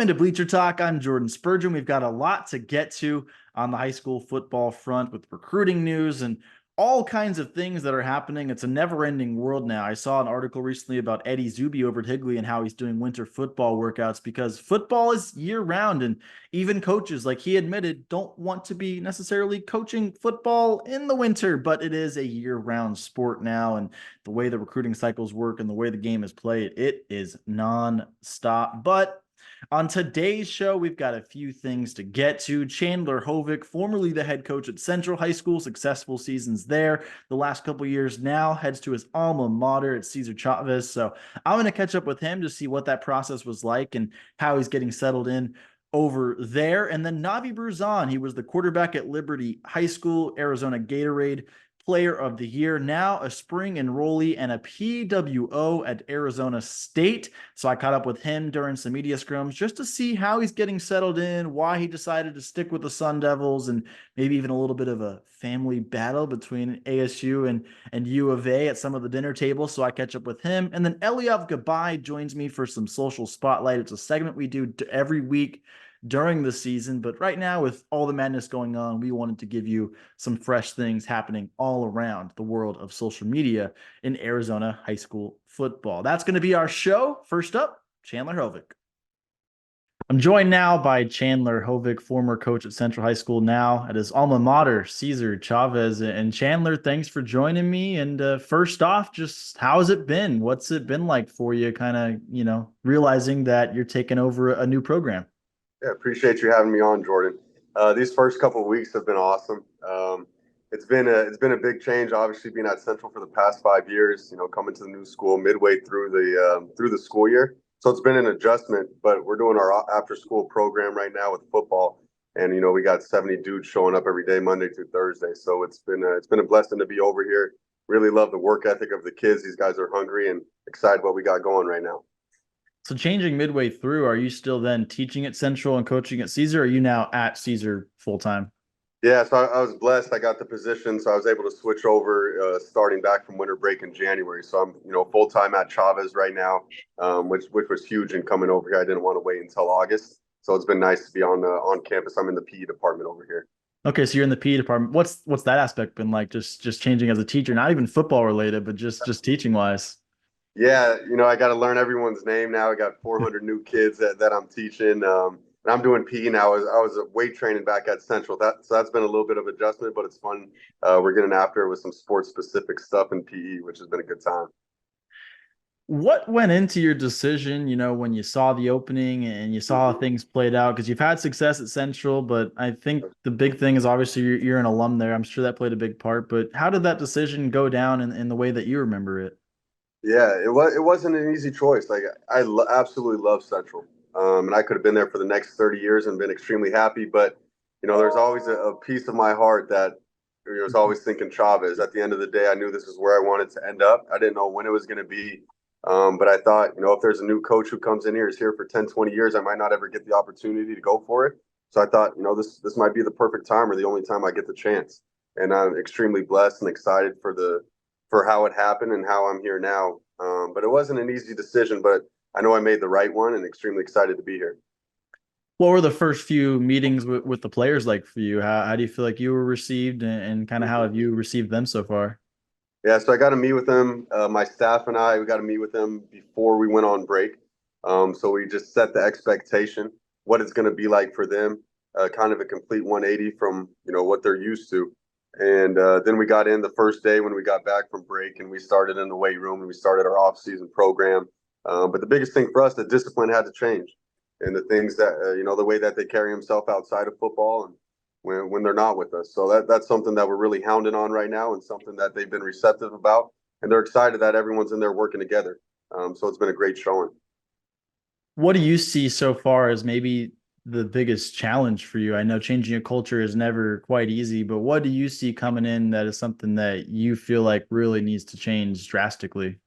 Welcome into Bleacher Talk. I'm Jordan Spurgeon. We've got a lot to get to on the high school football front with recruiting news and all kinds of things that are happening. It's a never-ending world now. I saw an article recently about Eddie Zuby over at Higley and how he's doing winter football workouts because football is year-round, and even coaches, like he admitted, don't want to be necessarily coaching football in the winter, but it is a year-round sport now, and the way the recruiting cycles work and the way the game is played, it is non-stop. But on today's show, we've got a few things to get to. Chandler Hovik, formerly the head coach at Central High School, successful seasons there the last couple years, now heads to his alma mater at Cesar Chavez. So I'm going to catch up with him to see what that process was like and how he's getting settled in over there. And then Navi Bruzon, he was the quarterback at Liberty High School, Arizona Gatorade Player of the Year, now a spring enrollee and a PWO at Arizona State. So I caught up with him during some media scrums just to see how he's getting settled in, why he decided to stick with the Sun Devils, and maybe even a little bit of a family battle between ASU and U of A at some of the dinner tables. So I catch up with him. And then Eliav Gabai joins me for some social spotlight. It's a segment we do every week during the season. But right now, with all the madness going on, we wanted to give you some fresh things happening all around the world of social media in Arizona high school football. That's going to be our show. First up, Chandler Hovik. I'm joined now by Chandler Hovik, former coach at Central High School, now at his alma mater, Cesar Chavez. And Chandler, thanks for joining me. And first off, just how's it been? What's it been like for you, kind of, realizing that you're taking over a new program? Yeah, appreciate you having me on, Jordan. These first couple of weeks have been awesome. It's been a big change, obviously being at Central for the past 5 years. Coming to the new school midway through the school year, so it's been an adjustment. But we're doing our after school program right now with football, and we got 70 dudes showing up every day, Monday through Thursday. So it's been a blessing to be over here. Really love the work ethic of the kids. These guys are hungry and excited what we got going right now. So changing midway through, are you still then teaching at Central and coaching at Cesar? Or are you now at Cesar full time? Yeah, so I was blessed. I got the position, so I was able to switch over starting back from winter break in January. So I'm, full time at Chavez right now, which was huge. And coming over here, I didn't want to wait until August, so it's been nice to be on campus. I'm in the PE department over here. Okay, so you're in the PE department. What's that aspect been like? Just changing as a teacher, not even football related, but just teaching wise. Yeah, I got to learn everyone's name now. I got 400 new kids that I'm teaching. And I'm doing PE now. I was weight training back at Central. So that's been a little bit of adjustment, but it's fun. We're getting after it with some sports specific stuff in PE, which has been a good time. What went into your decision, when you saw the opening and you saw things played out? Because you've had success at Central, but I think the big thing is obviously you're an alum there. I'm sure that played a big part. But how did that decision go down in the way that you remember it? Yeah, it wasn't an easy choice. Like absolutely love Central, and I could have been there for the next 30 years and been extremely happy. But there's always a piece of my heart that was always thinking Chavez. At the end of the day, I knew this is where I wanted to end up. I didn't know when it was going to be, but I thought, if there's a new coach who comes in here, is here for 10, 20 years, I might not ever get the opportunity to go for it. So I thought, this might be the perfect time or the only time I get the chance. And I'm extremely blessed and excited for how it happened and how I'm here now. But it wasn't an easy decision, but I know I made the right one and extremely excited to be here. What were the first few meetings with the players like for you? How do you feel like you were received, and kind of how have you received them so far? Yeah, so I got to meet with them. My staff and we got to meet with them before we went on break. So we just set the expectation, what it's going to be like for them, kind of a complete 180 from, what they're used to. And then we got in the first day when we got back from break, and we started in the weight room and we started our off-season program. But the biggest thing for us, the discipline had to change, and the things that the way that they carry themselves outside of football and when they're not with us. So that's something that we're really hounding on right now, and something that they've been receptive about, and they're excited that everyone's in there working together. So it's been a great showing. What do you see so far as maybe the biggest challenge for you? I know changing a culture is never quite easy, but what do you see coming in that is something that you feel like really needs to change drastically?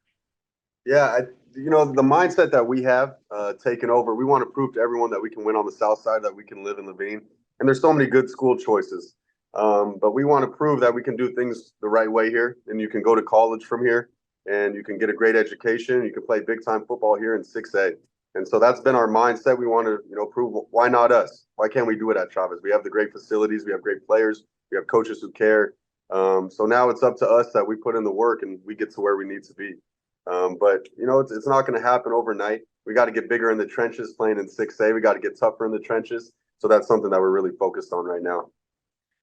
Yeah, the mindset that we have taken over, we want to prove to everyone that we can win on the South Side, that we can live in Levine. And there's so many good school choices. But we want to prove that we can do things the right way here. And you can go to college from here, and you can get a great education. You can play big time football here in 6A. And so that's been our mindset. We want to, prove, why not us? Why can't we do it at Chavez? We have the great facilities, we have great players, we have coaches who care. So now it's up to us that we put in the work and we get to where we need to be. But it's not going to happen overnight. We got to get bigger in the trenches playing in 6A. We got to get tougher in the trenches. So that's something that we're really focused on right now.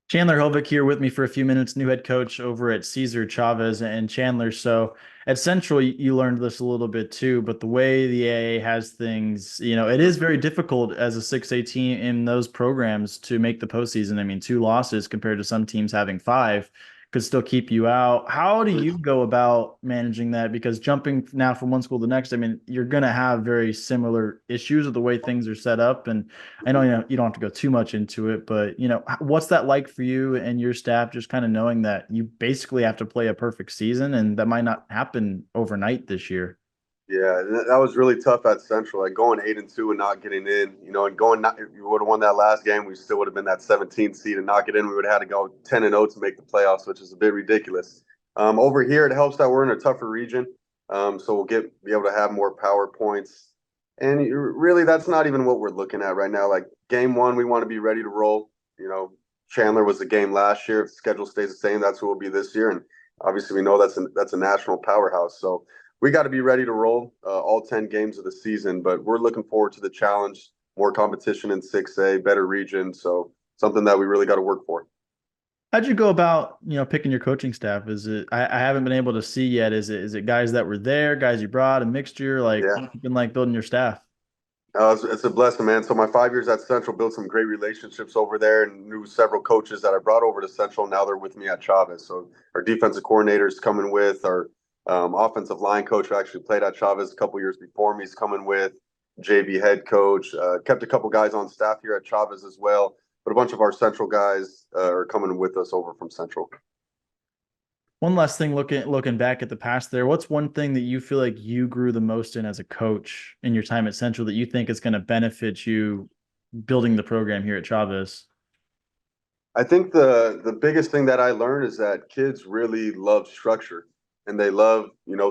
Chandler Hovik here with me for a few minutes, new head coach over at Cesar Chavez and Chandler. So at Central, you learned this a little bit too, but the way the AA has things, it is very difficult as a 6A team in those programs to make the postseason. I mean, 2 losses compared to some teams having 5 could still keep you out. How do you go about managing that? Because jumping now from one school to the next, I mean, you're going to have very similar issues with the way things are set up. And I know, you don't have to go too much into it, but, what's that like for you and your staff, just kind of knowing that you basically have to play a perfect season and that might not happen overnight this year? Yeah, that was really tough at Central. Like going 8-2 and not getting in, and going not, if you would have won that last game, we still would have been that 17th seed and not get in. We would have had to go 10-0 to make the playoffs, which is a bit ridiculous. Over here, it helps that we're in a tougher region, so we'll be able to have more power points. And really, that's not even what we're looking at right now. Like game 1, we want to be ready to roll. Chandler was the game last year. If the schedule stays the same, that's who we'll be this year. And obviously, we know that's a national powerhouse. So we got to be ready to roll all 10 games of the season, but we're looking forward to the challenge, more competition in 6A, better region. So something that we really got to work for. How'd you go about, picking your coaching staff? Is it, I haven't been able to see yet. Is it guys that were there, guys you brought, a mixture? Like, Yeah. what's it been like building your staff? It's a blessing, man. So my 5 years at Central, built some great relationships over there and knew several coaches that I brought over to Central. Now they're with me at Chavez. So our defensive coordinator's coming with, our offensive line coach who actually played at Chavez a couple years before me is coming with, JV head coach, kept a couple guys on staff here at Chavez as well. But a bunch of our Central guys are coming with us over from Central. One last thing, looking back at the past there, what's one thing that you feel like you grew the most in as a coach in your time at Central that you think is going to benefit you building the program here at Chavez? I think the biggest thing that I learned is that kids really love structure and they love,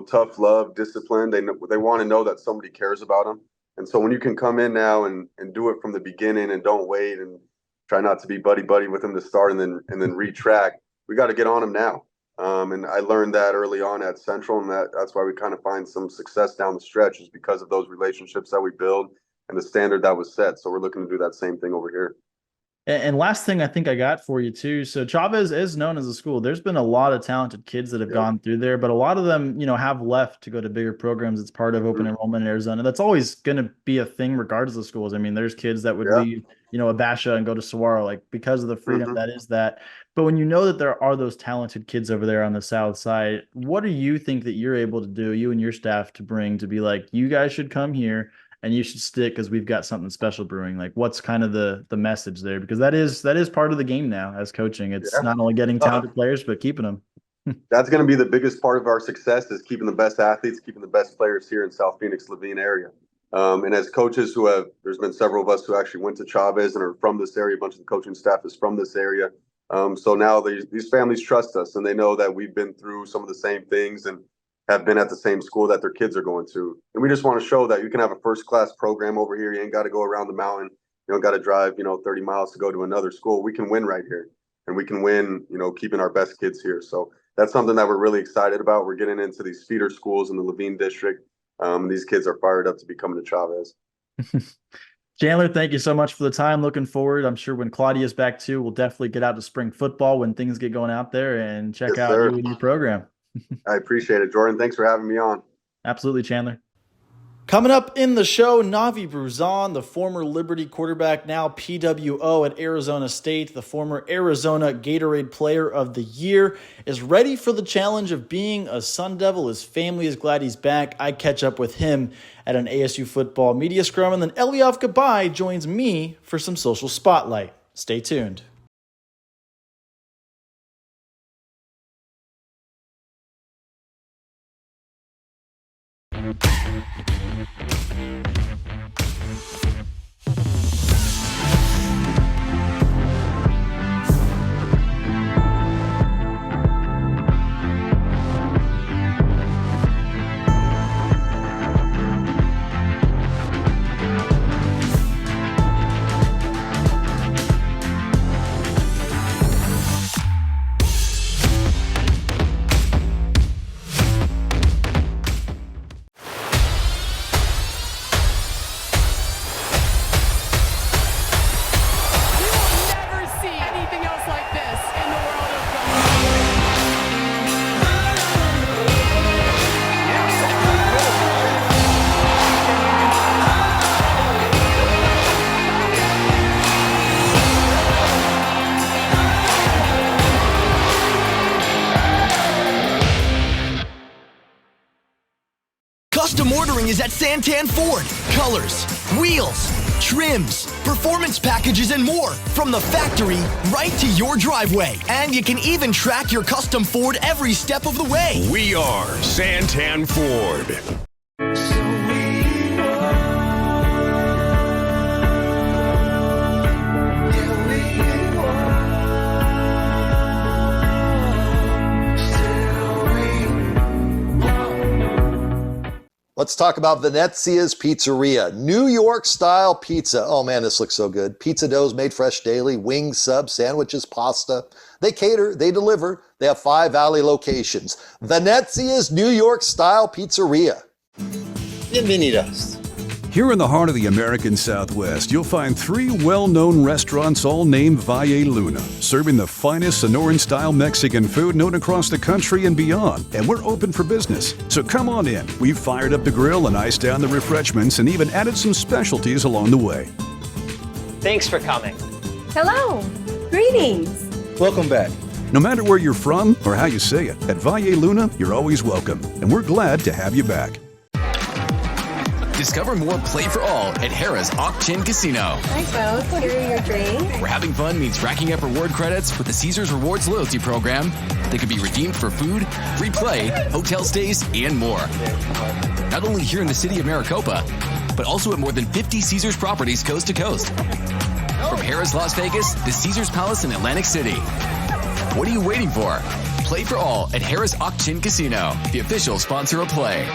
tough love, discipline. They want to know that somebody cares about them. And so when you can come in now and do it from the beginning and don't wait and try not to be buddy with them to start and then retrack, we got to get on them now. And I learned that early on at Central, and that's why we kind of find some success down the stretch is because of those relationships that we build and the standard that was set. So we're looking to do that same thing over here. And last thing I think I got for you too. So Chavez is known as a school. There's been a lot of talented kids that have gone through there, but a lot of them, have left to go to bigger programs. It's part of open enrollment in Arizona. That's always going to be a thing regardless of schools. I mean, there's kids that would leave, Abasha and go to Saguaro, like because of the freedom that is that. But when you know that there are those talented kids over there on the South side, what do you think that you're able to do, you and your staff, to bring to be like, you guys should come here and you should stick because we've got something special brewing? Like, what's kind of the message there? Because that is part of the game now as coaching. It's not only getting talented players, but keeping them. That's going to be the biggest part of our success is keeping the best athletes, keeping the best players here in South Phoenix, Levine area. And as coaches there's been several of us who actually went to Chavez and are from this area. A bunch of the coaching staff is from this area. So now these families trust us and they know that we've been through some of the same things and have been at the same school that their kids are going to. And we just want to show that you can have a first-class program over here. You ain't got to go around the mountain. You don't got to drive, 30 miles to go to another school. We can win right here. And we can win, keeping our best kids here. So that's something that we're really excited about. We're getting into these feeder schools in the Levine district. These kids are fired up to be coming to Chavez. Chandler, thank you so much for the time. Looking forward. I'm sure when Claudia's back too, we'll definitely get out to spring football when things get going out there and check out you and your program. I appreciate it, Jordan. Thanks for having me on. Absolutely, Chandler. Coming up in the show, Navi Bruzon, the former Liberty quarterback, now PWO at Arizona State, the former Arizona Gatorade Player of the Year, is ready for the challenge of being a Sun Devil. His family is glad he's back. I catch up with him at an ASU football media scrum, and then Eliav Gabai joins me for some social spotlight. Stay tuned. Custom ordering is at Santan Ford. Colors, wheels, trims, performance packages, and more from the factory right to your driveway. And you can even track your custom Ford every step of the way. We are Santan Ford. Let's talk about Venezia's Pizzeria. New York-style pizza. Oh, man, this looks so good. Pizza doughs made fresh daily, wings, subs, sandwiches, pasta. They cater, they deliver. They have 5 Valley locations. Venezia's New York-style Pizzeria. Bienvenidos. Here in the heart of the American Southwest, you'll find 3 well-known restaurants all named Valle Luna, serving the finest Sonoran-style Mexican food known across the country and beyond. And we're open for business, so come on in. We've fired up the grill and iced down the refreshments and even added some specialties along the way. Thanks for coming. Hello. Greetings. Welcome back. No matter where you're from or how you say it, at Valle Luna, you're always welcome, and we're glad to have you back. Discover more Play for All at Harrah's Auction Casino. Hi, folks. Here are your drinks. Where having fun means racking up reward credits with the Caesars Rewards loyalty program that can be redeemed for food, free play, hotel stays, and more. Not only here in the city of Maricopa, but also at more than 50 Caesars properties coast to coast. From Harrah's Las Vegas to Caesars Palace in Atlantic City. What are you waiting for? Play for All at Harrah's Auction Casino, the official sponsor of Play.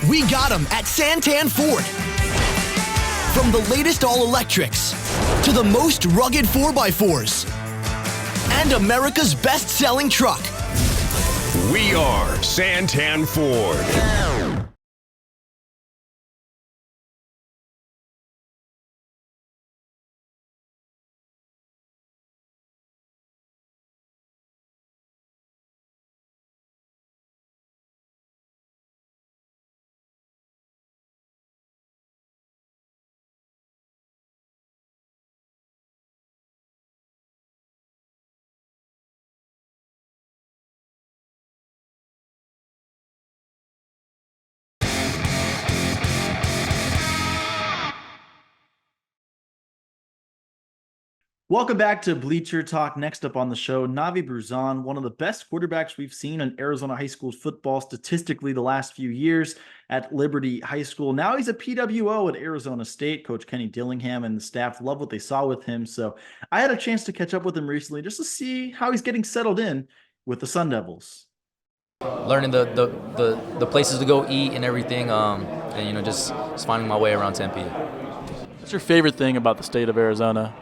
We got them at Santan Ford. From the latest all-electrics to the most rugged 4x4s and America's best-selling truck. We are Santan Ford. Welcome back to Bleacher Talk. Next up on the show, Navi Bruzon, one of the best quarterbacks we've seen in Arizona high school football statistically the last few years at Liberty High School. Now he's a PWO at Arizona State. Coach Kenny Dillingham and the staff love what they saw with him. So I had a chance to catch up with him recently just to see how he's getting settled in with the Sun Devils. Learning the places to go eat and everything, and just finding my way around Tempe. What's your favorite thing about the state of Arizona?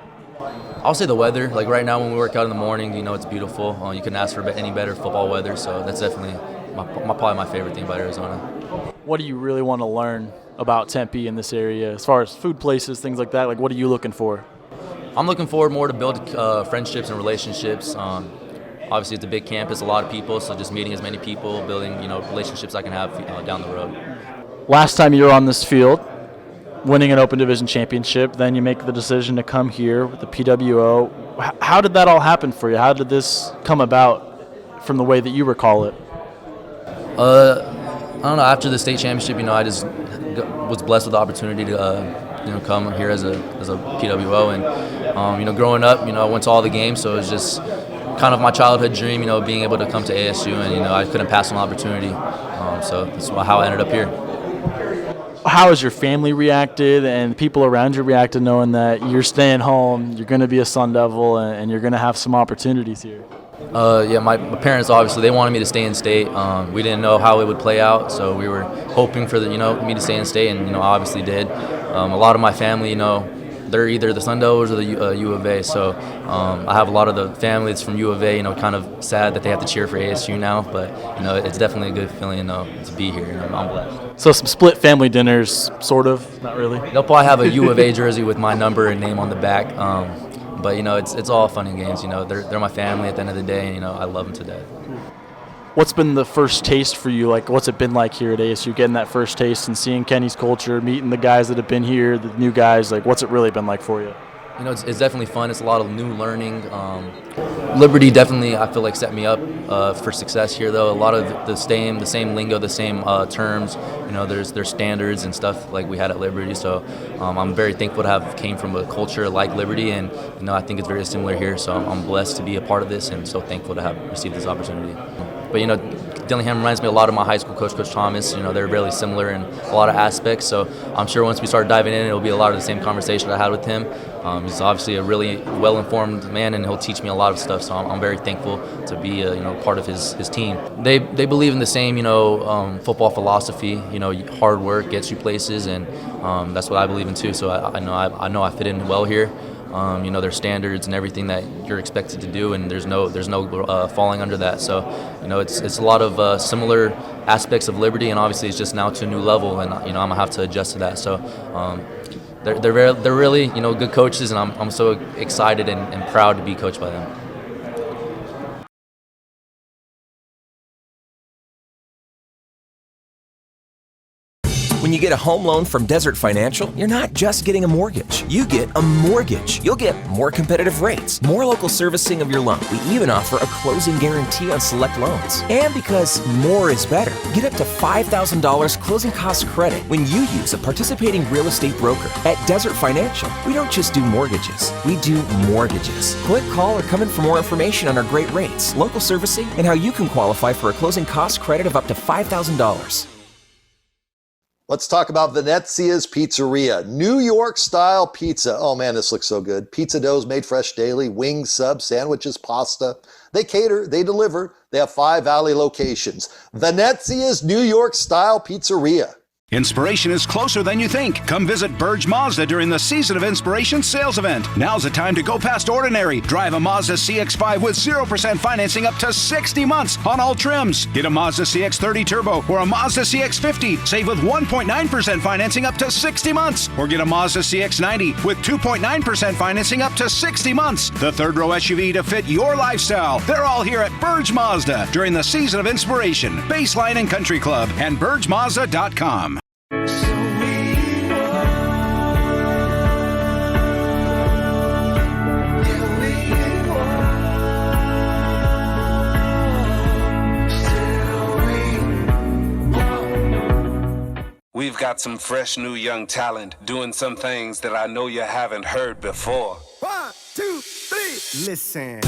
I'll say the weather. Like right now when we work out in the morning, it's beautiful. You couldn't ask for any better football weather, so that's definitely probably my favorite thing about Arizona. What do you really want to learn about Tempe in this area as far as food places, things like that? Like, what are you looking for? I'm looking forward more to build friendships and relationships. Obviously, it's a big campus, a lot of people, so just meeting as many people, building relationships I can have down the road. Last time you were on this field, winning an Open Division championship, then you make the decision to come here with the PWO. How did that all happen for you? How did this come about from the way that you recall it? I don't know. After the state championship, I just was blessed with the opportunity to come here as a PWO, and growing up, I went to all the games, so it was just kind of my childhood dream, being able to come to ASU, and I couldn't pass on the opportunity, so that's how I ended up here. How has your family reacted and people around you reacted knowing that you're staying home, you're going to be a Sun Devil, and you're going to have some opportunities here? My parents, obviously, they wanted me to stay in state. We didn't know how it would play out, so we were hoping for me to stay in state, and I obviously did. A lot of my family, they're either the Sun Devils or the U of A, so I have a lot of the family that's from U of A, kind of sad that they have to cheer for ASU now, but it's definitely a good feeling, to be here, I'm blessed. So some split family dinners, sort of? Not really? They'll probably have a U of A jersey with my number and name on the back, but it's all fun and games. They're my family at the end of the day, and I love them to death. What's been the first taste for you? Like, what's it been like here at ASU, getting that first taste and seeing Kenny's culture, meeting the guys that have been here, the new guys? Like, what's it really been like for you? You know, it's definitely fun. It's a lot of new learning. Liberty definitely, I feel like, set me up for success here, though. A lot of the same lingo, the same terms. You know, there's standards and stuff like we had at Liberty. So I'm very thankful to have came from a culture like Liberty, and you know, I think it's very similar here. So I'm blessed to be a part of this, and so thankful to have received this opportunity. But you know, Dillingham reminds me a lot of my high school coach, Coach Thomas. You know, they're really similar in a lot of aspects. So I'm sure once we start diving in, it'll be a lot of the same conversation I had with him. He's obviously a really well-informed man, and he'll teach me a lot of stuff. So I'm very thankful to be part of his team. They believe in the same football philosophy. You know, hard work gets you places, and that's what I believe in too. So I know I fit in well here. You know, there's standards and everything that you're expected to do, and there's no falling under that. So, you know, it's a lot of similar aspects of Liberty, and obviously it's just now to a new level, and you know, I'm gonna have to adjust to that. So, they're really good coaches, and I'm so excited and proud to be coached by them. When you get a home loan from Desert Financial, you're not just getting a mortgage. You get a mortgage. You'll get more competitive rates, more local servicing of your loan. We even offer a closing guarantee on select loans. And because more is better, get up to $5,000 closing cost credit when you use a participating real estate broker. At Desert Financial, we don't just do mortgages, we do mortgages. Click, call, or come in for more information on our great rates, local servicing, and how you can qualify for a closing cost credit of up to $5,000. Let's talk about Venezia's Pizzeria. New York-style pizza. Oh, man, this looks so good. Pizza dough is made fresh daily. Wings, subs, sandwiches, pasta. They cater, they deliver. They have 5 Valley locations. Venezia's New York-style Pizzeria. Inspiration is closer than you think. Come visit Burge Mazda during the Season of Inspiration sales event. Now's the time to go past ordinary. Drive a Mazda CX-5 with 0% financing up to 60 months on all trims. Get a Mazda CX-30 Turbo or a Mazda CX-50. Save with 1.9% financing up to 60 months. Or get a Mazda CX-90 with 2.9% financing up to 60 months. The third row SUV to fit your lifestyle. They're all here at Burge Mazda during the Season of Inspiration, Baseline and Country Club, and BurgeMazda.com. We've got some fresh new young talent doing some things that I know you haven't heard before. 1, 2, 3, listen.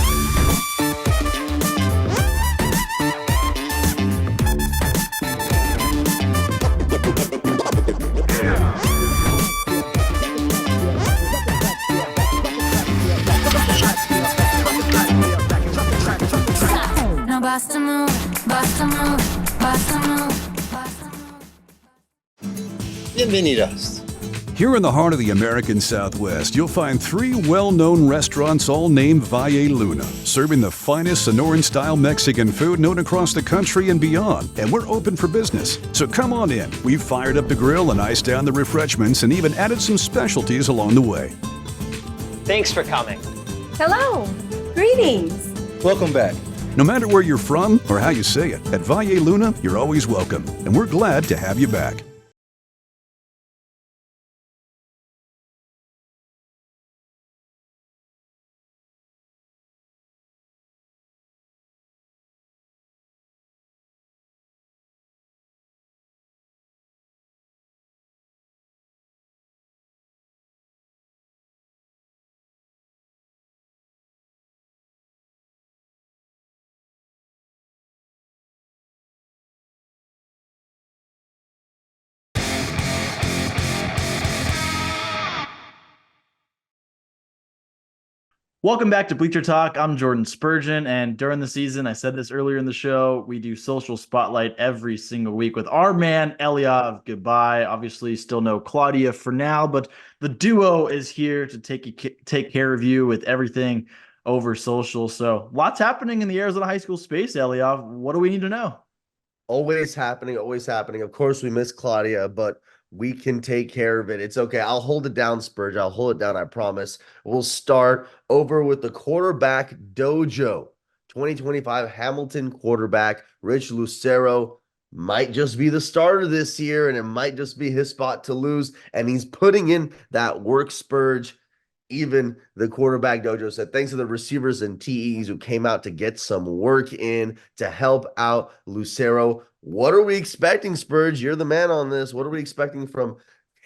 Now bust a move, bust a move, bust a move. Bienvenidos. Here in the heart of the American Southwest, you'll find 3 well-known restaurants all named Valle Luna, serving the finest Sonoran-style Mexican food known across the country and beyond. And we're open for business, so come on in. We've fired up the grill and iced down the refreshments and even added some specialties along the way. Thanks for coming. Hello. Greetings. Welcome back. No matter where you're from or how you say it, at Valle Luna, you're always welcome, and we're glad to have you back. Welcome back to Bleacher Talk. I'm Jordan Spurgeon, and during the season, I said this earlier in the show, we do social spotlight every single week with our man, Eliav. Goodbye. Obviously, still no Claudia for now, but the duo is here to take care of you with everything over social. So lots happening in the Arizona high school space, Eliav. What do we need to know? Always happening, always happening. Of course, we miss Claudia, but we can take care of it. It's okay. I'll hold it down, Spurge. I'll hold it down, I promise. We'll start over with the quarterback dojo. 2025 Hamilton quarterback Rich Lucero might just be the starter this year, and it might just be his spot to lose. And he's putting in that work, Spurge. Even the quarterback dojo said thanks to the receivers and TEs who came out to get some work in to help out Lucero. What are we expecting, Spurge? You're the man on this. What are we expecting from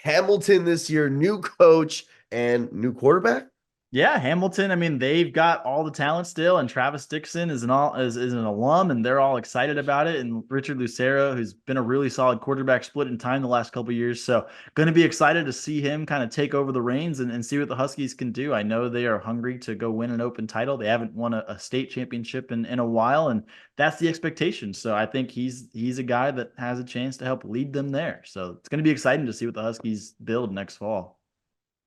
Hamilton this year? New coach and new quarterback? Yeah, Hamilton. I mean, they've got all the talent still, and Travis Dixon is an alum, and they're all excited about it. And Richard Lucero, who's been a really solid quarterback, split in time the last couple of years, so going to be excited to see him kind of take over the reins and see what the Huskies can do. I know they are hungry to go win an open title. They haven't won a state championship in a while, and that's the expectation. So I think he's a guy that has a chance to help lead them there. So it's going to be exciting to see what the Huskies build next fall.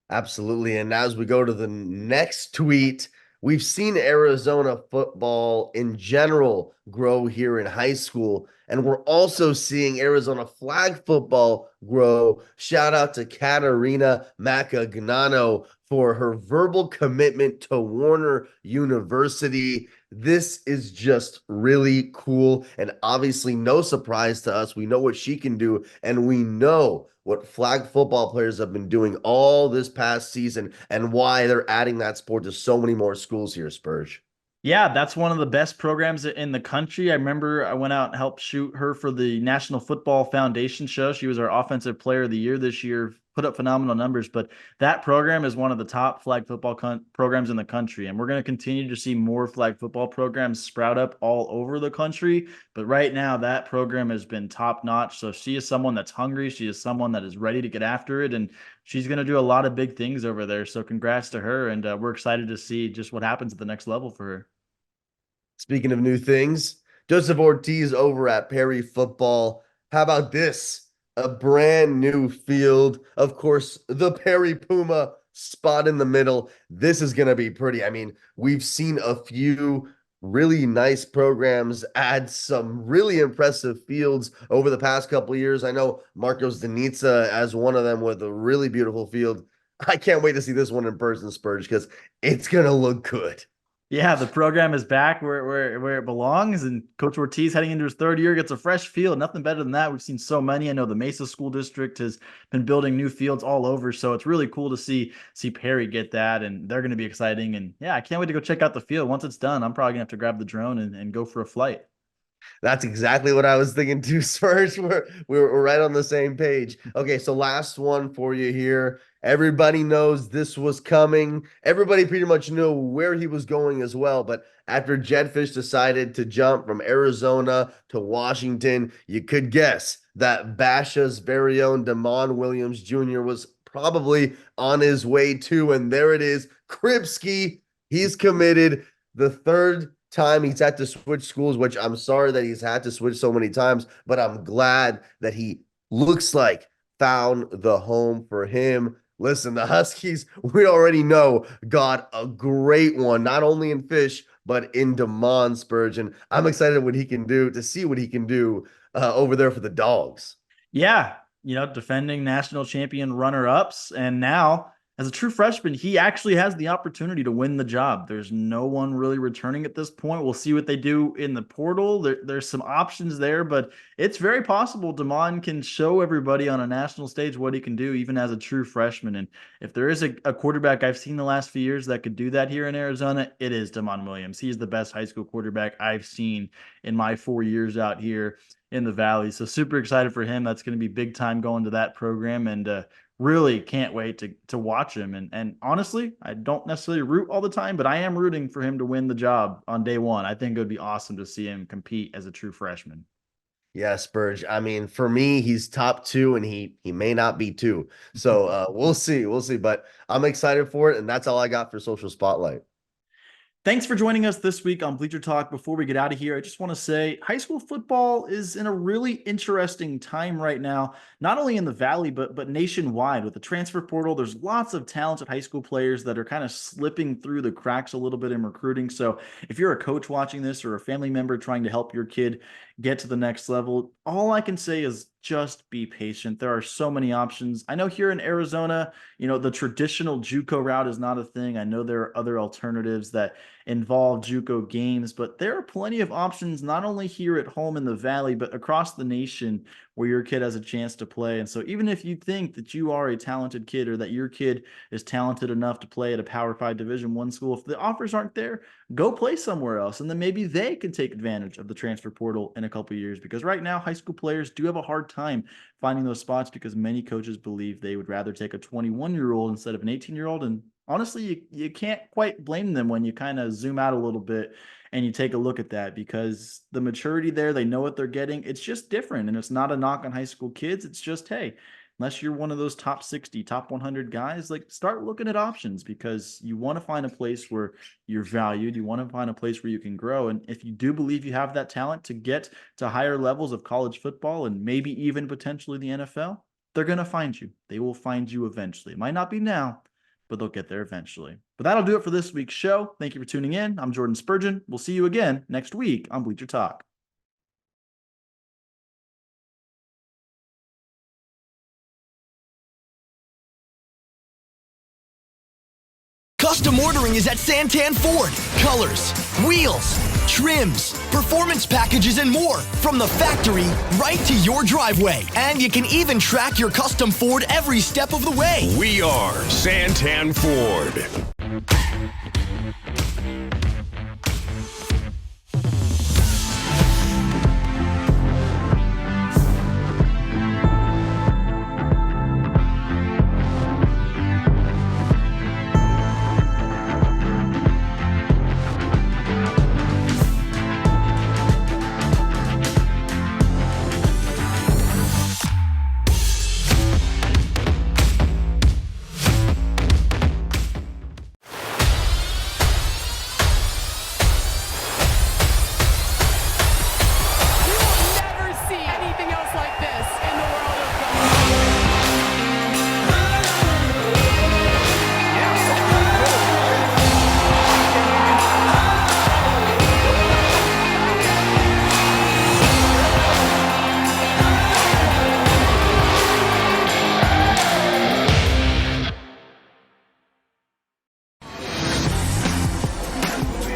Absolutely. And as we go to the next tweet, we've seen Arizona football in general grow here in high school. And we're also seeing Arizona flag football grow. Shout out to Katarina Macagnano for her verbal commitment to Warner University. This is just really cool. And obviously, no surprise to us. We know what she can do, and we know what flag football players have been doing all this past season and why they're adding that sport to so many more schools here, Spurge. Yeah, that's one of the best programs in the country. I remember I went out and helped shoot her for the National Football Foundation show. She was our Offensive Player of the Year this year, put up phenomenal numbers. But that program is one of the top flag football programs in the country. And we're going to continue to see more flag football programs sprout up all over the country. But right now, that program has been top notch. So she is someone that's hungry. She is someone that is ready to get after it. And she's going to do a lot of big things over there. So congrats to her. And we're excited to see just what happens at the next level for her. Speaking of new things, Joseph Ortiz over at Perry Football. How about this? A brand new field. Of course, the Perry Puma spot in the middle. This is going to be pretty. I mean, we've seen a few really nice programs add some really impressive fields over the past couple of years. I know Marcos Denitza as one of them with a really beautiful field. I can't wait to see this one in person, Spurge, because it's going to look good. Yeah, the program is back where it belongs, and Coach Ortiz heading into his third year gets a fresh field. Nothing better than that. We've seen so many. I know the Mesa School District has been building new fields all over, so it's really cool to see Perry get that, and they're going to be exciting. And yeah, I can't wait to go check out the field. Once it's done, I'm probably gonna have to grab the drone and go for a flight. That's exactly what I was thinking too, Spurs. We're right on the same page. Okay, so last one for you here. Everybody knows this was coming. Everybody pretty much knew where he was going as well. But after Jedfish decided to jump from Arizona to Washington, you could guess that Basha's very own Damon Williams Jr. was probably on his way too. And there it is, Kripsky. He's committed the third time he's had to switch schools, which I'm sorry that he's had to switch so many times, but I'm glad that he looks like found the home for him. Listen, the Huskies, we already know, got a great one, not only in Fish, but in Damon Spurgeon. I'm excited what he can do, to see what he can do over there for the Dogs. Yeah, defending national champion runner-ups, and now as a true freshman, he actually has the opportunity to win the job. There's no one really returning at this point. We'll see what they do in the portal. There's some options there, but it's very possible Damon can show everybody on a national stage what he can do, even as a true freshman. And if there is a quarterback I've seen the last few years that could do that here in Arizona, it is Damon Williams. He's the best high school quarterback I've seen in my 4 years out here in the Valley. So super excited for him. That's going to be big time going to that program, and really can't wait to watch him. And honestly, I don't necessarily root all the time, but I am rooting for him to win the job on day one. I think it would be awesome to see him compete as a true freshman. Yeah, Spurge. I mean, for me, he's top two, and he may not be two. So we'll see. We'll see. But I'm excited for it, and that's all I got for Social Spotlight. Thanks for joining us this week on Bleacher Talk. Before we get out of here, I just want to say high school football is in a really interesting time right now, not only in the Valley, but nationwide. With the transfer portal, there's lots of talented high school players that are kind of slipping through the cracks a little bit in recruiting. So if you're a coach watching this or a family member trying to help your kid get to the next level, all I can say is just be patient. There are so many options. I know here in Arizona, the traditional JUCO route is not a thing. I know there are other alternatives that involved JUCO games, but there are plenty of options not only here at home in the Valley, but across the nation where your kid has a chance to play. And so even if you think that you are a talented kid or that your kid is talented enough to play at a Power 5 Division I school, if the offers aren't there, go play somewhere else. And then maybe they can take advantage of the transfer portal in a couple of years, because right now high school players do have a hard time finding those spots because many coaches believe they would rather take a 21-year-old instead of an 18-year-old. And honestly, you can't quite blame them when you kind of zoom out a little bit and you take a look at that, because the maturity there, they know what they're getting. It's just different. And it's not a knock on high school kids. It's just, hey, unless you're one of those top 60, top 100 guys, like, start looking at options, because you want to find a place where you're valued. You want to find a place where you can grow. And if you do believe you have that talent to get to higher levels of college football and maybe even potentially the NFL, they're going to find you. They will find you eventually. It might not be now, but they'll get there eventually. But that'll do it for this week's show. Thank you for tuning in. I'm Jordan Spurgeon. We'll see you again next week on Bleacher Talk. Custom ordering is at Santan Ford. Colors, wheels, trims, performance packages, and more from the factory right to your driveway. And you can even track your custom Ford every step of the way. We are Santan Ford.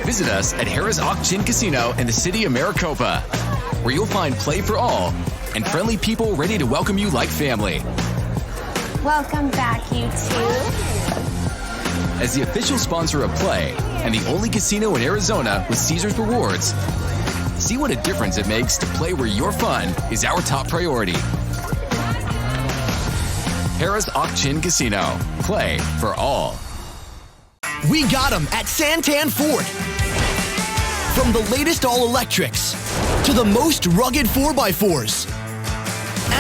Visit us at Harrah's Auction Casino in the city of Maricopa, where you'll find play for all and friendly people ready to welcome you like family. Welcome back, you two. As the official sponsor of Play and the only casino in Arizona with Caesars Rewards, see what a difference it makes to play where your fun is our top priority. Harrah's Auction Casino. Play for all. We got them at Santan Ford. From the latest all-electrics to the most rugged 4x4s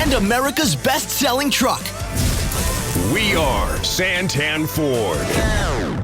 and America's best-selling truck. We are Santan Ford.